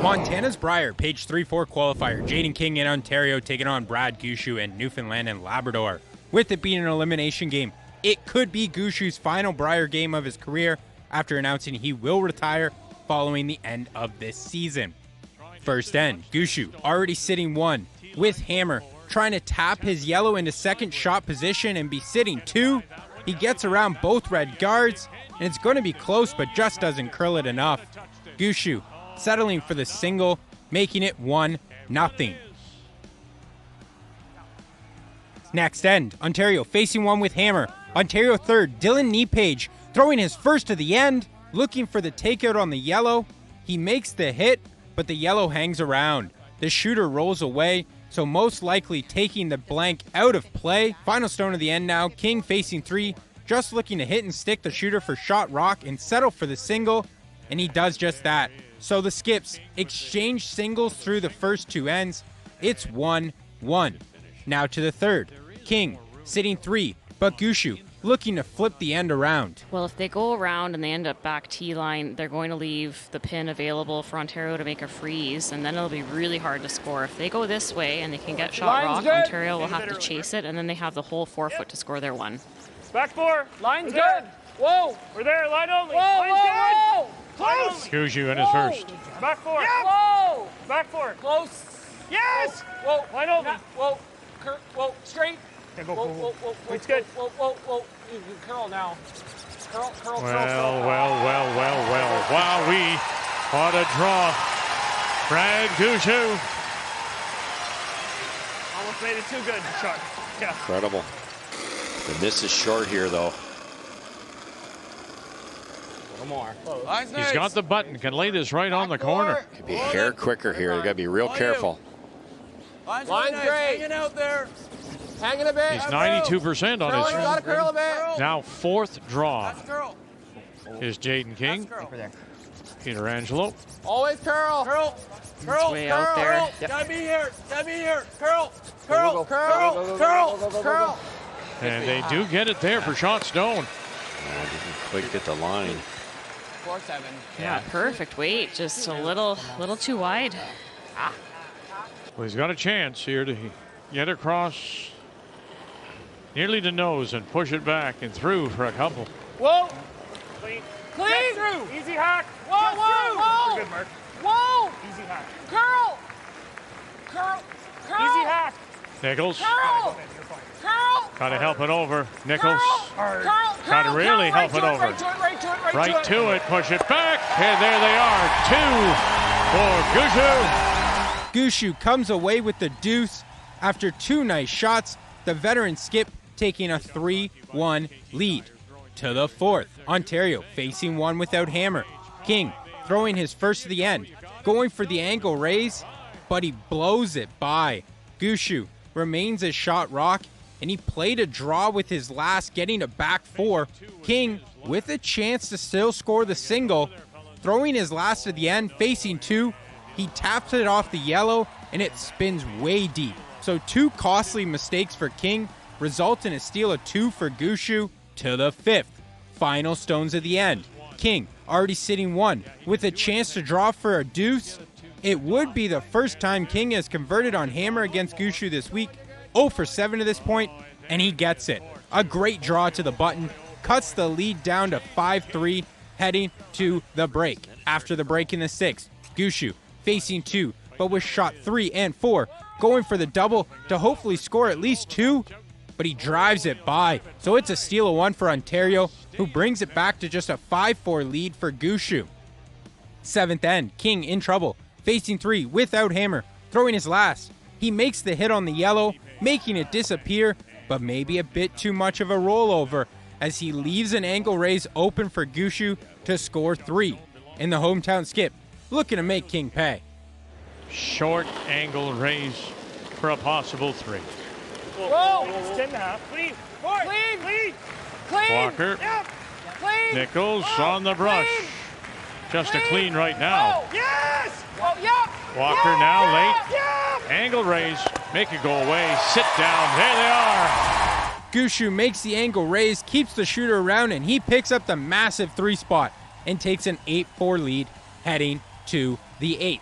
Montana's Brier, page 3-4 qualifier. Jaden King in Ontario taking on Brad Gushue in Newfoundland and Labrador. With it being an elimination game, it could be Gushue's final Brier game of his career after announcing he will retire following the end of this season. First end, Gushue already sitting one with hammer, trying to tap his yellow into second shot position and be sitting two. He gets around both red guards, and it's going to be close, but just doesn't curl it enough. Gushue settling for the single, making it 1-0. Next end, Ontario facing one with hammer. Ontario third, Dylan Nepage throwing his first to the end, looking for the takeout on the yellow. He makes the hit, but the yellow hangs around. The shooter rolls away, so most likely taking the blank out of play. Final stone of the end now, King facing three, just looking to hit and stick the shooter for shot rock and settle for the single, and he does just that. So the Skips exchange singles through the first two ends. It's 1-1. Now to the third. King sitting three, but Gushue looking to flip the end around. Well, if they go around and they end up back tee line, they're going to leave the pin available for Ontario to make a freeze, and then it'll be really hard to score. If they go this way and they can get shot rock, Ontario will have to chase it, and then they have the whole 4 foot to score their one. Back four. Line's We're good. There. Whoa. We're there. Line only. Whoa, Line's whoa, good. whoa. Close. Gushue in his first. Back four. Yep. Whoa. Back four. Close. Yes. Whoa. Line open. Whoa. Whoa. Straight. Yeah, go, Whoa, go, whoa, go. whoa, whoa. It's good. Whoa. You curl now. Curl. Well. Wowee. What a draw. Brad Gushue. Almost made it too good. Shot. Yeah. Incredible. The miss is short here, though. A little more. He's got the button. Can lay this right on the corner. Could be a hair quicker here. They got to be real careful. Line's great. Hanging out there. Hanging a bit. He's 92% on his. Got to curl a bit. Now fourth draw is Jaden King. Peter Angelo. Always curl. It's way out there. Gotta be here. Curl. And they do get it there for shot stone. Didn't quite get the line. 4-7. Yeah, perfect weight. Just a little too wide. Well, he's got a chance here to get across nearly the nose and push it back and through for a couple. Whoa. Clean. Clean. Through. Easy hack. Whoa. Good, Mark. Whoa. Easy hack. Curl. Easy hack. Nichols. Curl. Got to help it over. Nichols. Hard. Got to really help it over. Right to it. Push it back. And there they are. 2 for Gushue. Gushue comes away with the deuce after two nice shots. The veteran Skip taking a 3-1 lead. To the fourth, Ontario facing one without hammer. King throwing his first to the end, going for the angle raise, but he blows it by. Gushue remains as shot rock, and he played a draw with his last, getting a back four. King with a chance to still score the single, throwing his last to the end, facing two. He taps it off the yellow, and it spins way deep. So 2 costly mistakes for King result in a steal of 2 for Gushue. To the fifth, final stones at the end. King already sitting one with a chance to draw for a deuce. It would be the first time King has converted on hammer against Gushue this week. 0 for 7 to this point, and he gets it. A great draw to the button, cuts the lead down to 5-3, heading to the break. After the break in the sixth, Gushue facing two, but with shot 3 and 4, going for the double to hopefully score at least 2, but he drives it by. So it's a steal of 1 for Ontario, who brings it back to just a 5-4 lead for Gushue. Seventh end, King in trouble, facing 3 without hammer, throwing his last. He makes the hit on the yellow, making it disappear, but maybe a bit too much of a rollover as he leaves an angle raise open for Gushue to score 3. In the hometown Skip, looking to make King pay. Short angle raise for a possible 3. Whoa. It's 10.5. Clean. Walker. Yep. Nichols on the brush. Just a clean right now. Yes. Walker now late. Angle raise. Make it go away. Sit down. There they are. Gushue makes the angle raise, keeps the shooter around, and he picks up the massive 3 spot and takes an 8-4 lead heading to the 8th.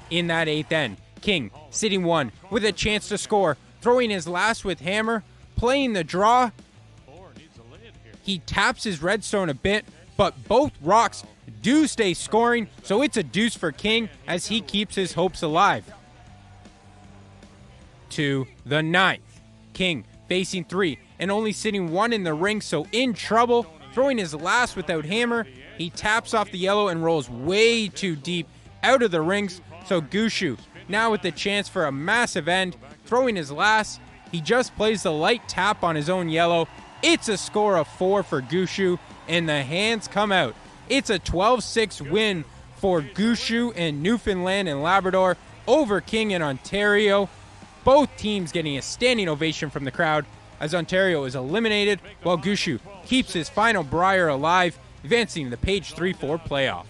in that 8th end. King sitting 1 with a chance to score, throwing his last with hammer, playing the draw. He taps his redstone a bit, but both rocks do stay scoring, so it's a deuce for King as he keeps his hopes alive. To the 9th. King facing 3 and only sitting 1 in the ring, so in trouble. Throwing his last without hammer, he taps off the yellow and rolls way too deep out of the rings, so Gushue now with the chance for a massive end. Throwing his last, he just plays the light tap on his own yellow. It's a score of 4 for Gushue, and the hands come out. It's a 12-6 win for Gushue and Newfoundland and Labrador over King and Ontario. Both teams getting a standing ovation from the crowd as Ontario is eliminated, while Gushue keeps his final Brier alive, advancing to the Page 3-4 playoff.